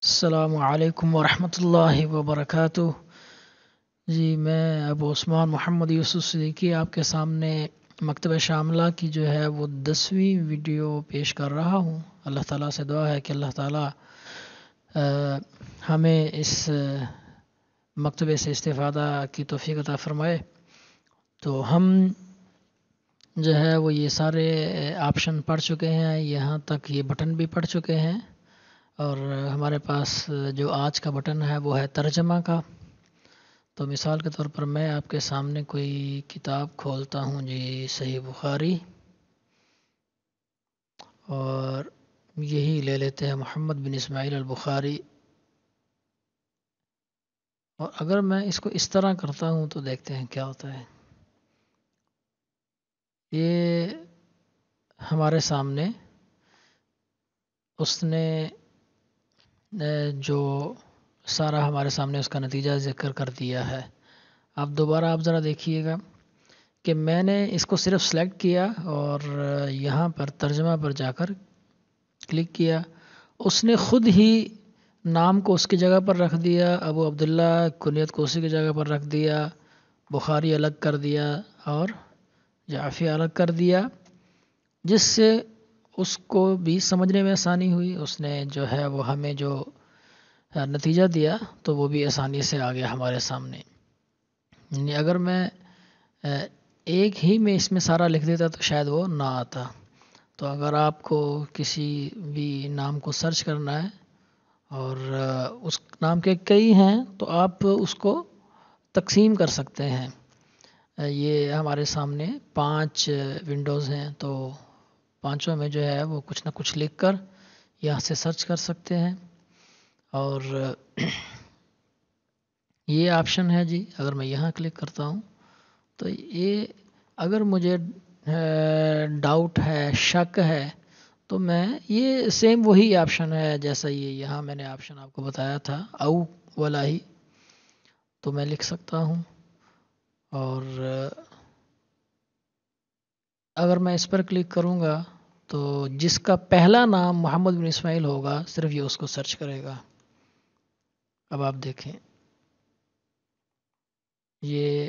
السلام علیکم ورحمۃ اللہ وبرکاتہ۔ جی میں ابو عثمان محمد یوسف صدیقی آپ کے سامنے مکتبہ شاملہ کی جو ہے وہ 10ویں ویڈیو پیش کر رہا ہوں۔ اللہ تعالیٰ سے دعا ہے کہ اللہ تعالیٰ ہمیں اس مکتبے سے استفادہ کی توفیق عطا فرمائے۔ تو ہم جو ہے وہ یہ سارے آپشن پڑھ چکے ہیں، یہاں تک یہ بٹن بھی پڑھ چکے ہیں، اور ہمارے پاس جو آج کا بٹن ہے وہ ہے ترجمہ کا۔ تو مثال کے طور پر میں آپ کے سامنے کوئی کتاب کھولتا ہوں، جی صحیح بخاری، اور یہی لے لیتے ہیں محمد بن اسماعیل البخاری۔ اور اگر میں اس کو اس طرح کرتا ہوں تو دیکھتے ہیں کیا ہوتا ہے۔ یہ ہمارے سامنے اس نے جو سارا ہمارے سامنے اس کا نتیجہ ذکر کر دیا ہے۔ اب دوبارہ آپ ذرا دیکھیے گا کہ میں نے اس کو صرف سلیکٹ کیا اور یہاں پر ترجمہ پر جا کر کلک کیا، اس نے خود ہی نام کو اس کی جگہ پر رکھ دیا، ابو عبداللہ کنیت کو اسی کی جگہ پر رکھ دیا، بخاری الگ کر دیا اور جعفی الگ کر دیا، جس سے اس کو بھی سمجھنے میں آسانی ہوئی۔ اس نے جو ہے وہ ہمیں جو نتیجہ دیا تو وہ بھی آسانی سے آ گیا ہمارے سامنے۔ یعنی اگر میں ایک ہی میں اس میں سارا لکھ دیتا تو شاید وہ نہ آتا۔ تو اگر آپ کو کسی بھی نام کو سرچ کرنا ہے اور اس نام کے کئی ہیں تو آپ اس کو تقسیم کر سکتے ہیں۔ یہ ہمارے سامنے 5 ونڈوز ہیں، تو پانچوں میں جو ہے وہ کچھ نہ کچھ لکھ کر یہاں سے سرچ کر سکتے ہیں۔ اور یہ آپشن ہے جی، اگر میں یہاں کلک کرتا ہوں تو یہ اگر مجھے ڈاؤٹ ہے، شک ہے، تو میں یہ سیم وہی آپشن ہے جیسا یہ یہاں میں نے آپشن آپ کو بتایا تھا، او والا ہی، تو میں لکھ سکتا ہوں۔ اور اگر میں اس پر کلک کروں گا تو جس کا پہلا نام محمد بن اسماعیل ہوگا صرف یہ اس کو سرچ کرے گا۔ اب آپ دیکھیں، یہ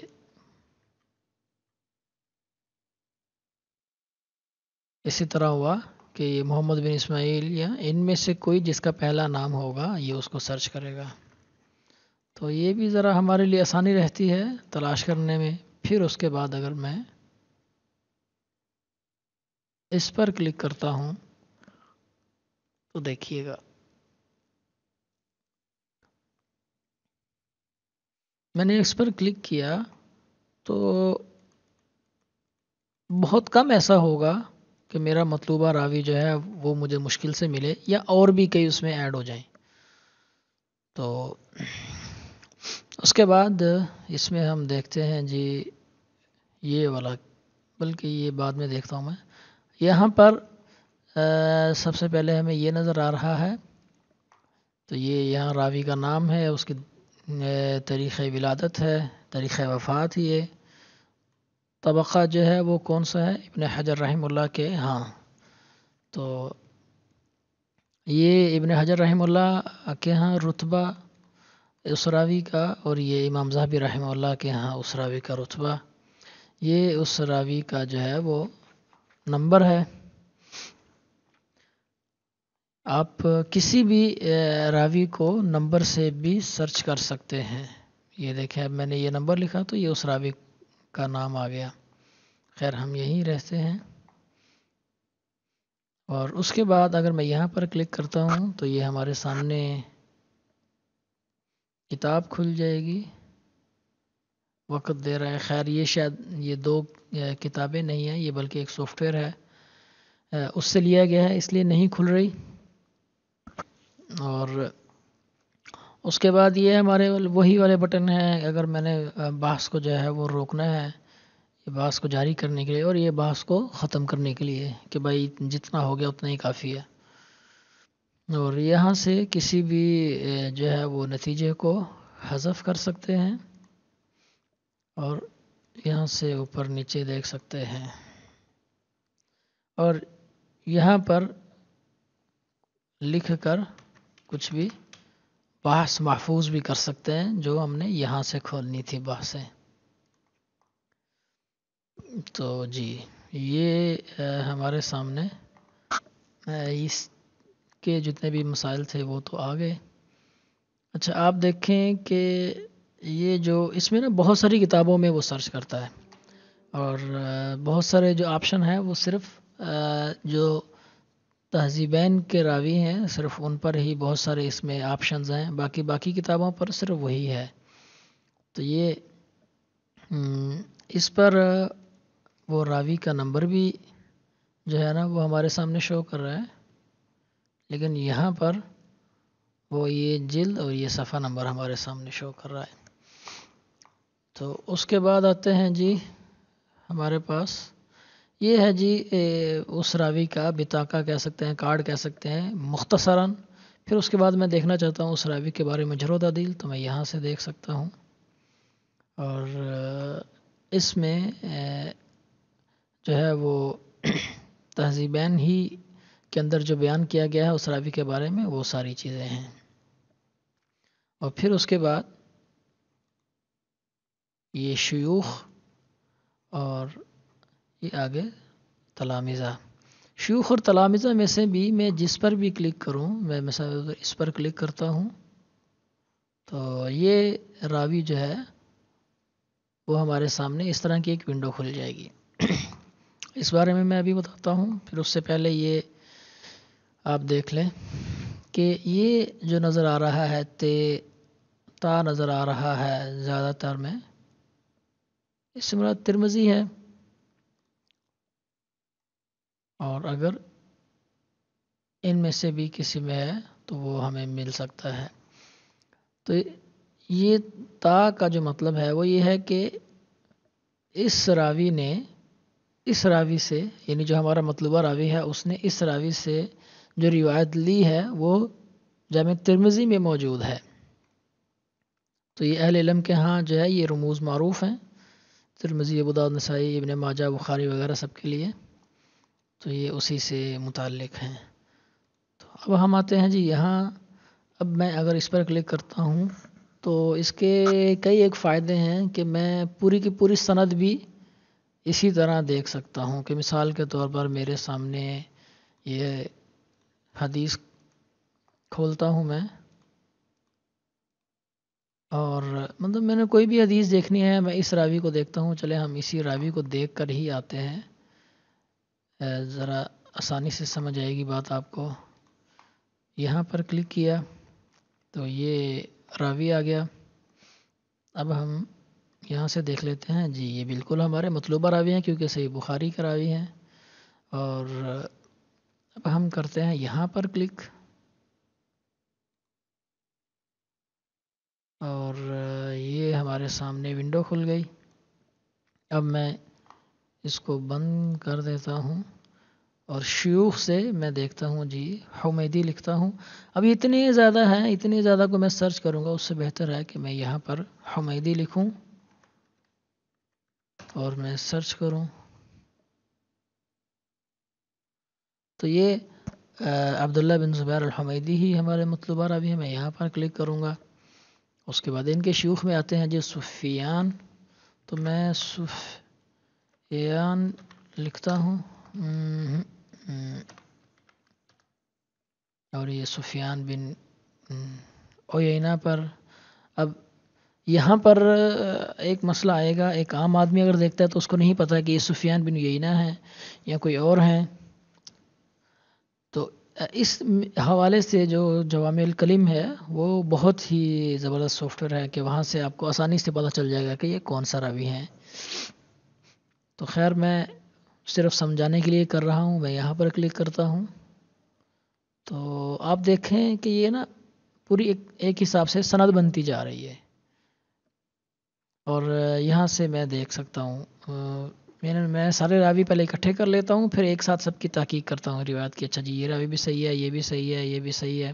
اسی طرح ہوا کہ یہ محمد بن اسماعیل یا ان میں سے کوئی جس کا پہلا نام ہوگا یہ اس کو سرچ کرے گا۔ تو یہ بھی ذرا ہمارے لیے آسانی رہتی ہے تلاش کرنے میں۔ پھر اس کے بعد اگر میں اس پر کلک کرتا ہوں تو دیکھیے گا، میں نے اس پر کلک کیا تو بہت کم ایسا ہوگا کہ میرا مطلوبہ راوی جو ہے وہ مجھے مشکل سے ملے، یا اور بھی کئی اس میں ایڈ ہو جائیں۔ تو اس کے بعد اس میں ہم دیکھتے ہیں جی یہ والا، بلکہ یہ بعد میں دیکھتا ہوں میں۔ یہاں پر سب سے پہلے ہمیں یہ نظر آ رہا ہے، تو یہ یہاں راوی کا نام ہے، اس کی تاریخ ولادت ہے، تاریخ وفات ہی ہے، طبقہ جو ہے وہ کون سا ہے، ابن حجر رحمہ اللہ کے ہاں۔ تو یہ ابن حجر رحمہ اللہ کے ہاں رتبہ اس راوی کا، اور یہ امام ذہبی رحمہ اللہ کے ہاں اس راوی کا رتبہ، یہ اس راوی کا جو ہے وہ نمبر ہے۔ آپ کسی بھی راوی کو نمبر سے بھی سرچ کر سکتے ہیں۔ یہ دیکھیں، اب میں نے یہ نمبر لکھا تو یہ اس راوی کا نام آ گیا۔ خیر ہم یہیں رہتے ہیں، اور اس کے بعد اگر میں یہاں پر کلک کرتا ہوں تو یہ ہمارے سامنے کتاب کھل جائے گی۔ وقت دے رہا ہے، خیر یہ شاید یہ 2 کتابیں نہیں ہیں، یہ بلکہ ایک سافٹ ویئر ہے، اس سے لیا گیا ہے اس لیے نہیں کھل رہی۔ اور اس کے بعد یہ ہمارے وہی والے بٹن ہیں، اگر میں نے بحث کو جو ہے وہ روکنا ہے، یہ بحث کو جاری کرنے کے لیے، اور یہ بحث کو ختم کرنے کے لیے کہ بھائی جتنا ہو گیا اتنا ہی کافی ہے۔ اور یہاں سے کسی بھی جو ہے وہ نتیجے کو حذف کر سکتے ہیں، اور یہاں سے اوپر نیچے دیکھ سکتے ہیں، اور یہاں پر لکھ کر کچھ بھی بحث محفوظ بھی کر سکتے ہیں جو ہم نے یہاں سے کھولنی تھی بحثیں. تو جی یہ ہمارے سامنے اس کے جتنے بھی مسائل تھے وہ تو آ گئے. اچھا آپ دیکھیں کہ یہ جو اس میں نا بہت ساری کتابوں میں وہ سرچ کرتا ہے اور بہت سارے جو آپشن ہیں وہ صرف جو تہذیبین کے راوی ہیں صرف ان پر ہی بہت سارے اس میں آپشنز ہیں، باقی کتابوں پر صرف وہی ہے. تو یہ اس پر وہ راوی کا نمبر بھی جو ہے نا وہ ہمارے سامنے شو کر رہا ہے، لیکن یہاں پر وہ یہ جلد اور یہ صفحہ نمبر ہمارے سامنے شو کر رہا ہے. تو اس کے بعد آتے ہیں جی ہمارے پاس یہ ہے جی اس راوی کا بطاقہ کہہ سکتے ہیں، کارڈ کہہ سکتے ہیں مختصراً. پھر اس کے بعد میں دیکھنا چاہتا ہوں اس راوی کے بارے میں جرح و تعدیل، تو میں یہاں سے دیکھ سکتا ہوں. اور اس میں جو ہے وہ تہذیبین ہی کے اندر جو بیان کیا گیا ہے اس راوی کے بارے میں وہ ساری چیزیں ہیں. اور پھر اس کے بعد یہ شیوخ اور یہ آگے تلامذہ. شیوخ اور تلامذہ میں سے بھی میں جس پر بھی کلک کروں، میں مثلا اس پر کلک کرتا ہوں تو یہ راوی جو ہے وہ ہمارے سامنے اس طرح کی ایک ونڈو کھل جائے گی. اس بارے میں ابھی بتاتا ہوں. پھر اس سے پہلے یہ آپ دیکھ لیں کہ یہ جو نظر آ رہا ہے تا نظر آ رہا ہے زیادہ تر میں، اس سے مراد ترمذی ہے. اور اگر ان میں سے بھی کسی میں ہے تو وہ ہمیں مل سکتا ہے. تو یہ تا کا جو مطلب ہے وہ یہ ہے کہ اس راوی نے اس راوی سے، یعنی جو ہمارا مطلوبہ راوی ہے اس نے اس راوی سے جو روایت لی ہے وہ جامع ترمذی میں موجود ہے. تو یہ اہل علم کے ہاں جو ہے یہ رموز معروف ہیں، ترمذی، ابو داؤد، نسائی، ابن ماجہ، بخاری وغیرہ سب کے لیے، تو یہ اسی سے متعلق ہیں. تو اب ہم آتے ہیں جی یہاں. اب میں اگر اس پر کلک کرتا ہوں تو اس کے کئی ایک فائدے ہیں کہ میں پوری کی پوری سند بھی اسی طرح دیکھ سکتا ہوں. کہ مثال کے طور پر میرے سامنے یہ حدیث کھولتا ہوں میں، اور مطلب میں نے کوئی بھی حدیث دیکھنی ہے میں اس راوی کو دیکھتا ہوں. چلے ہم اسی راوی کو دیکھ کر ہی آتے ہیں، ذرا آسانی سے سمجھ آئے گی بات آپ کو. یہاں پر کلک کیا تو یہ راوی آ گیا. اب ہم یہاں سے دیکھ لیتے ہیں جی یہ بالکل ہمارے مطلوبہ راوی ہیں کیونکہ صحیح بخاری کے راوی ہیں. اور اب ہم کرتے ہیں یہاں پر کلک، اور یہ ہمارے سامنے ونڈو کھل گئی. اب میں اس کو بند کر دیتا ہوں اور شیوخ سے میں دیکھتا ہوں جی حمیدی لکھتا ہوں. اب اتنے زیادہ ہیں، اتنے زیادہ کو میں سرچ کروں گا، اس سے بہتر ہے کہ میں یہاں پر حمیدی لکھوں اور میں سرچ کروں. تو یہ عبداللہ بن زبیر الحمیدی ہی ہمارے مطلوبہ راوی ہیں. میں یہاں پر کلک کروں گا. اس کے بعد ان کے شیوخ میں آتے ہیں جی سفیان. تو میں سفیان لکھتا ہوں اور یہ سفیان بن عیینہ پر. اب یہاں پر ایک مسئلہ آئے گا، ایک عام آدمی اگر دیکھتا ہے تو اس کو نہیں پتا کہ یہ سفیان بن عیینہ ہے یا کوئی اور ہیں. تو اس حوالے سے جو جوامع الکلم ہے وہ بہت ہی زبردست سافٹ ویئر ہے کہ وہاں سے آپ کو آسانی سے پتہ چل جائے گا کہ یہ کون سا راوی ہیں. تو خیر میں صرف سمجھانے کے لیے کر رہا ہوں. میں یہاں پر کلک کرتا ہوں تو آپ دیکھیں کہ یہ نا پوری ایک حساب سے سند بنتی جا رہی ہے. اور یہاں سے میں دیکھ سکتا ہوں میں سارے راوی پہلے اکٹھے کر لیتا ہوں، پھر ایک ساتھ سب کی تحقیق کرتا ہوں روایت کی. اچھا جی یہ راوی بھی صحیح ہے، یہ بھی صحیح ہے، یہ بھی صحیح ہے،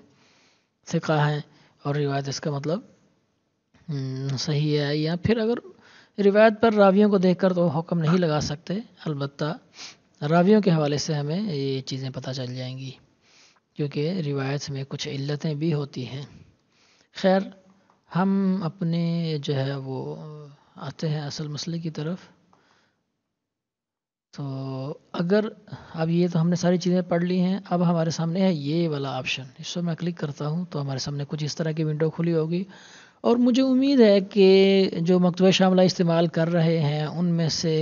ثقہ ہیں اور روایت اس کا مطلب صحیح ہے. یا پھر اگر روایت پر راویوں کو دیکھ کر تو حکم نہیں لگا سکتے، البتہ راویوں کے حوالے سے ہمیں یہ چیزیں پتہ چل جائیں گی کیونکہ روایت میں کچھ علتیں بھی ہوتی ہیں. خیر، ہم اپنے جو ہے وہ آتے ہیں اصل مسئلے کی طرف. تو اگر اب یہ تو ہم نے ساری چیزیں پڑھ لی ہیں، اب ہمارے سامنے ہے یہ والا آپشن. اس پر میں کلک کرتا ہوں تو ہمارے سامنے کچھ اس طرح کی ونڈو کھلی ہوگی، اور مجھے امید ہے کہ جو مکتبہ شاملہ استعمال کر رہے ہیں ان میں سے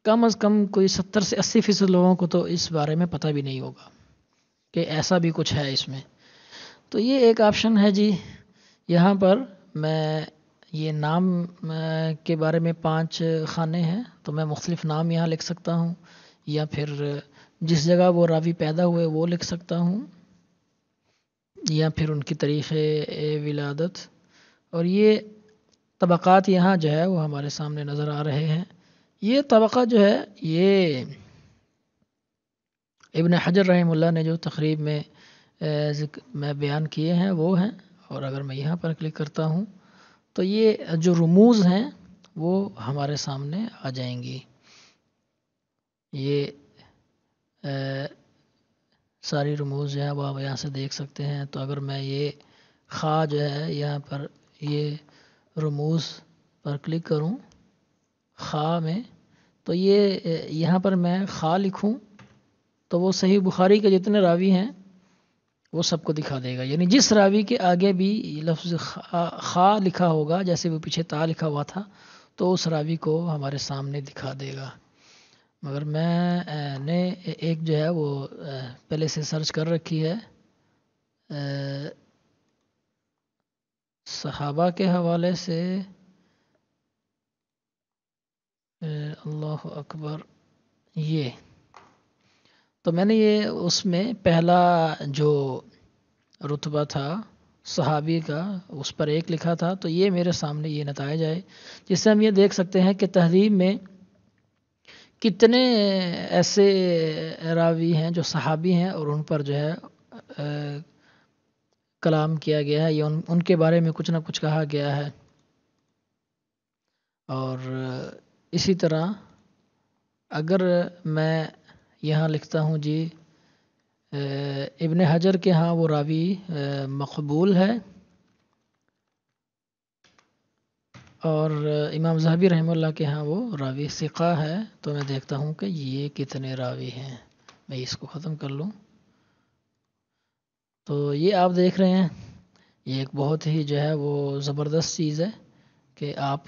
کم از کم کوئی 70 سے 80% لوگوں کو تو اس بارے میں پتہ بھی نہیں ہوگا کہ ایسا بھی کچھ ہے اس میں. تو یہ ایک آپشن ہے جی. یہاں پر میں یہ نام کے بارے میں 5 خانے ہیں، تو میں مختلف نام یہاں لکھ سکتا ہوں، یا پھر جس جگہ وہ راوی پیدا ہوئے وہ لکھ سکتا ہوں، یا پھر ان کی تاریخ ولادت. اور یہ طبقات یہاں جو ہے وہ ہمارے سامنے نظر آ رہے ہیں. یہ طبقہ جو ہے یہ ابن حجر رحمہ اللہ نے جو تقریب میں بیان کیے ہیں وہ ہیں. اور اگر میں یہاں پر کلک کرتا ہوں تو یہ جو رموز ہیں وہ ہمارے سامنے آ جائیں گی. یہ ساری رموز جو ہیں وہ آپ یہاں سے دیکھ سکتے ہیں. تو اگر میں یہ خا جو ہے یہاں پر یہ رموز پر کلک کروں خا میں، تو یہ یہاں پر میں خا لکھوں تو وہ صحیح بخاری کے جتنے راوی ہیں وہ سب کو دکھا دے گا. یعنی جس راوی کے آگے بھی لفظ خا لکھا ہوگا، جیسے وہ پیچھے تا لکھا ہوا تھا، تو اس راوی کو ہمارے سامنے دکھا دے گا. مگر میں نے ایک جو ہے وہ پہلے سے سرچ کر رکھی ہے صحابہ کے حوالے سے. اللہ اکبر. یہ تو میں نے یہ اس میں پہلا جو رتبہ تھا صحابی کا اس پر 1 لکھا تھا، تو یہ میرے سامنے یہ نتائج آئے، جس سے ہم یہ دیکھ سکتے ہیں کہ تہذیب میں کتنے ایسے راوی ہیں جو صحابی ہیں اور ان پر جو ہے کلام کیا گیا ہے، یا ان کے بارے میں کچھ نہ کچھ کہا گیا ہے. اور اسی طرح اگر میں یہاں لکھتا ہوں جی ابن حجر کے ہاں وہ راوی مقبول ہے، اور امام ذہبی رحمہ اللہ کے ہاں وہ راوی ثقہ ہے، تو میں دیکھتا ہوں کہ یہ کتنے راوی ہیں. میں اس کو ختم کر لوں. تو یہ آپ دیکھ رہے ہیں، یہ ایک بہت ہی جو ہے وہ زبردست چیز ہے کہ آپ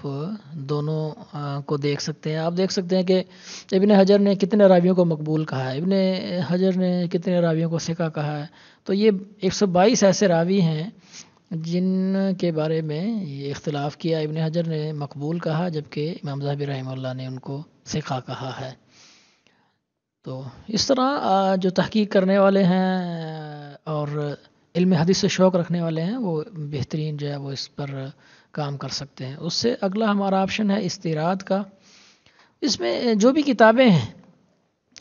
دونوں کو دیکھ سکتے ہیں. آپ دیکھ سکتے ہیں کہ ابن حجر نے کتنے راویوں کو مقبول کہا ہے، ابن حجر نے کتنے راویوں کو ثقہ کہا ہے. تو یہ 122 ایسے راوی ہیں جن کے بارے میں یہ اختلاف کیا. ابن حجر نے مقبول کہا، جبکہ امام ذہبی رحمہ اللہ نے ان کو ثقہ کہا ہے. تو اس طرح جو تحقیق کرنے والے ہیں اور علم حدیث سے شوق رکھنے والے ہیں وہ بہترین جو ہے وہ اس پر کام کر سکتے ہیں. اس سے اگلا ہمارا آپشن ہے استیراد کا. اس میں جو بھی کتابیں ہیں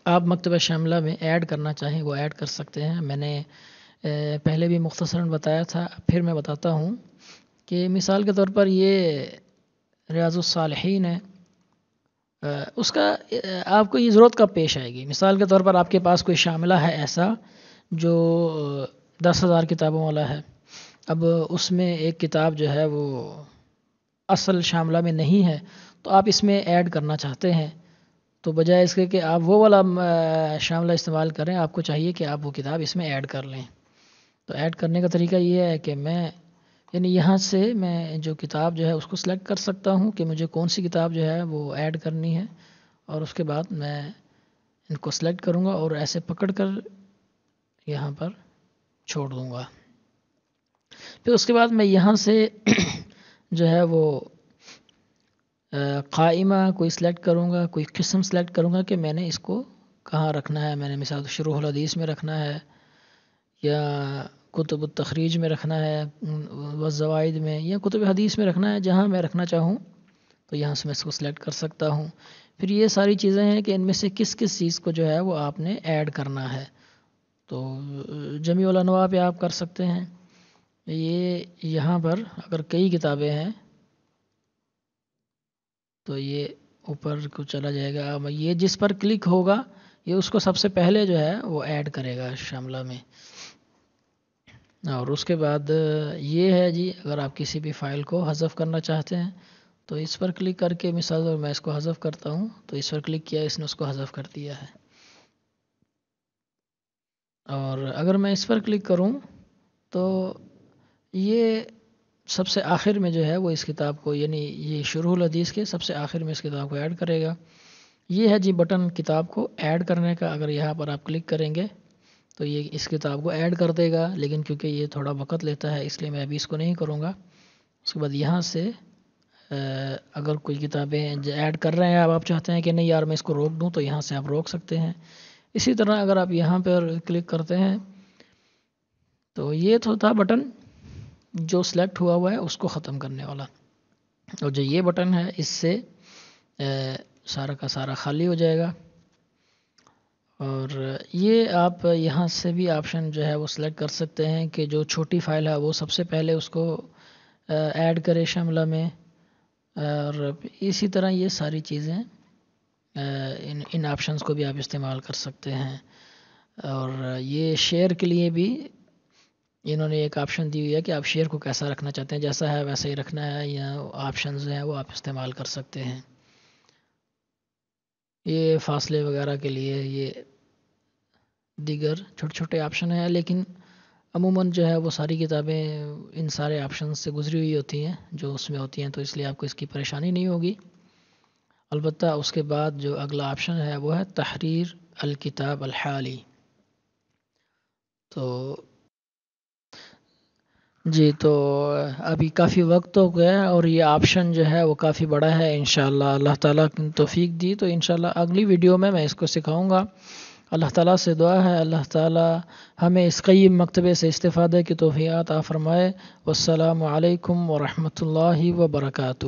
آپ مکتبہ شاملہ میں ایڈ کرنا چاہیں وہ ایڈ کر سکتے ہیں. میں نے پہلے بھی مختصراً بتایا تھا، پھر میں بتاتا ہوں کہ مثال کے طور پر یہ ریاض الصالحین ہے، اس کا آپ کو یہ ضرورت کب پیش آئے گی. مثال کے طور پر آپ کے پاس کوئی شاملہ ہے ایسا جو 10,000 کتابوں والا ہے. اب اس میں ایک کتاب جو ہے وہ اصل شاملہ میں نہیں ہے، تو آپ اس میں ایڈ کرنا چاہتے ہیں، تو بجائے اس کے کہ آپ وہ والا شاملہ استعمال کریں، آپ کو چاہیے کہ آپ وہ کتاب اس میں ایڈ کر لیں. تو ایڈ کرنے کا طریقہ یہ ہے کہ میں یعنی یہاں سے میں جو کتاب جو ہے اس کو سلیکٹ کر سکتا ہوں کہ مجھے کون سی کتاب جو ہے وہ ایڈ کرنی ہے، اور اس کے بعد میں ان کو سلیکٹ کروں گا اور ایسے پکڑ کر یہاں پر چھوڑ دوں گا. پھر اس کے بعد میں یہاں سے جو ہے وہ قائمہ کوئی سلیکٹ کروں گا، کوئی قسم سلیکٹ کروں گا کہ میں نے اس کو کہاں رکھنا ہے. میں نے مثال شروح الحدیث میں رکھنا ہے، یا کتب التخریج میں رکھنا ہے، والزوائد میں، یا کتب حدیث میں رکھنا ہے. جہاں میں رکھنا چاہوں تو یہاں سے میں اس کو سلیکٹ کر سکتا ہوں. پھر یہ ساری چیزیں ہیں کہ ان میں سے کس کس چیز کو جو ہے وہ آپ نے ایڈ کرنا ہے. تو جمیع الانواع پہ آپ کر سکتے ہیں. یہ یہاں پر اگر کئی کتابیں ہیں تو یہ اوپر کو چلا جائے گا. یہ جس پر کلک ہوگا یہ اس کو سب سے پہلے جو ہے وہ ایڈ کرے گا شاملہ میں. اور اس کے بعد یہ ہے جی، اگر آپ کسی بھی فائل کو حذف کرنا چاہتے ہیں تو اس پر کلک کر کے، مثال اور میں اس کو حذف کرتا ہوں تو اس پر کلک کیا، اس نے اس کو حذف کر دیا ہے۔ اور اگر میں اس پر کلک کروں تو یہ سب سے آخر میں جو ہے وہ اس کتاب کو، یعنی یہ شروح الحدیث کے سب سے آخر میں اس کتاب کو ایڈ کرے گا۔ یہ ہے جی بٹن کتاب کو ایڈ کرنے کا، اگر یہاں پر آپ کلک کریں گے تو یہ اس کتاب کو ایڈ کر دے گا، لیکن کیونکہ یہ تھوڑا وقت لیتا ہے اس لیے میں ابھی اس کو نہیں کروں گا۔ اس کے بعد یہاں سے اگر کوئی کتابیں ایڈ کر رہے ہیں آپ چاہتے ہیں کہ نہیں یار میں اس کو روک دوں، تو یہاں سے آپ روک سکتے ہیں۔ اسی طرح اگر آپ یہاں پر کلک کرتے ہیں تو یہ تو تھا بٹن جو سلیکٹ ہوا ہے اس کو ختم کرنے والا، اور جو یہ بٹن ہے اس سے سارا کا سارا خالی ہو جائے گا۔ اور یہ آپ یہاں سے بھی آپشن جو ہے وہ سلیکٹ کر سکتے ہیں کہ جو چھوٹی فائل ہے وہ سب سے پہلے اس کو ایڈ کرے شاملہ میں، اور اسی طرح یہ ساری چیزیں ان آپشنز کو بھی آپ استعمال کر سکتے ہیں۔ اور یہ شیئر کے لیے بھی انہوں نے ایک آپشن دی ہوئی ہے کہ آپ شیئر کو کیسا رکھنا چاہتے ہیں، جیسا ہے ویسا ہی رکھنا ہے، یا آپشنز ہیں وہ آپ استعمال کر سکتے ہیں۔ یہ فاصلے وغیرہ کے لیے یہ دیگر چھوٹے چھوٹے آپشن ہیں، لیکن عموماً جو ہے وہ ساری کتابیں ان سارے آپشن سے گزری ہوئی ہوتی ہیں جو اس میں ہوتی ہیں، تو اس لیے آپ کو اس کی پریشانی نہیں ہوگی۔ البتہ اس کے بعد جو اگلا آپشن ہے وہ ہے تحریر الکتاب الحالی۔ تو جی، تو ابھی کافی وقت ہو گیا اور یہ آپشن جو ہے وہ کافی بڑا ہے، انشاءاللہ اللہ تعالیٰ کی توفیق دی تو انشاءاللہ اگلی ویڈیو میں اس کو سکھاؤں گا۔ اللہ تعالیٰ سے دعا ہے اللہ تعالیٰ ہمیں اس قیم مکتبے سے استفادہ کی توفیق عطا فرمائے۔ والسلام علیکم ورحمۃ اللہ وبرکاتہ۔